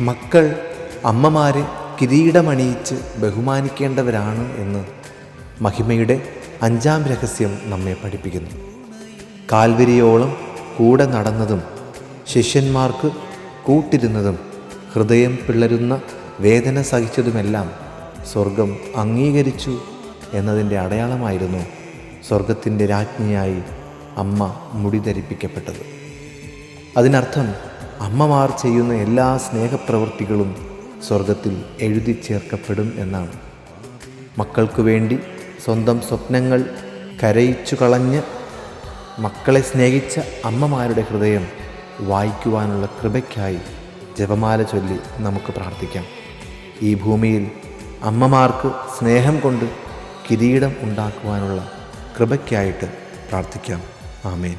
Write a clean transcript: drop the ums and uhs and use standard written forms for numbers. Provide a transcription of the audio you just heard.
മക്കൾ അമ്മമാരെ കിരീടമണിയിച്ച് ബഹുമാനിക്കേണ്ടവരാണ് എന്ന് മഹിമയുടെ 5-ാം രഹസ്യം നമ്മെ പഠിപ്പിക്കുന്നു. കാൽവരിയോളം കൂടെ നടന്നതും ശിഷ്യന്മാർക്ക് കൂട്ടിരുന്നതും ഹൃദയം പിളരുന്ന വേദന സഹിച്ചതുമെല്ലാം സ്വർഗം അംഗീകരിച്ചു എന്നതിൻ്റെ അടയാളമായിരുന്നു സ്വർഗത്തിൻ്റെ രാജ്ഞിയായി അമ്മ മുടി ധരിപ്പിക്കപ്പെട്ടത്. അതിനർത്ഥം അമ്മമാർ ചെയ്യുന്ന എല്ലാ സ്നേഹപ്രവൃത്തികളും സ്വർഗത്തിൽ എഴുതി ചേർക്കപ്പെടും എന്നാണ്. മക്കൾക്കു വേണ്ടി സ്വന്തം സ്വപ്നങ്ങൾ കരയിച്ചു കളഞ്ഞ് മക്കളെ സ്നേഹിച്ച അമ്മമാരുടെ ഹൃദയം വായിക്കുവാനുള്ള കൃപയ്ക്കായി ജപമാല ചൊല്ലി നമുക്ക് പ്രാർത്ഥിക്കാം. ഈ ഭൂമിയിൽ അമ്മമാർക്ക് സ്നേഹം കൊണ്ട് കിരീടം ഉണ്ടാക്കുവാനുള്ള കൃപയ്ക്കായിട്ട് പ്രാർത്ഥിക്കാം. ആമേൻ.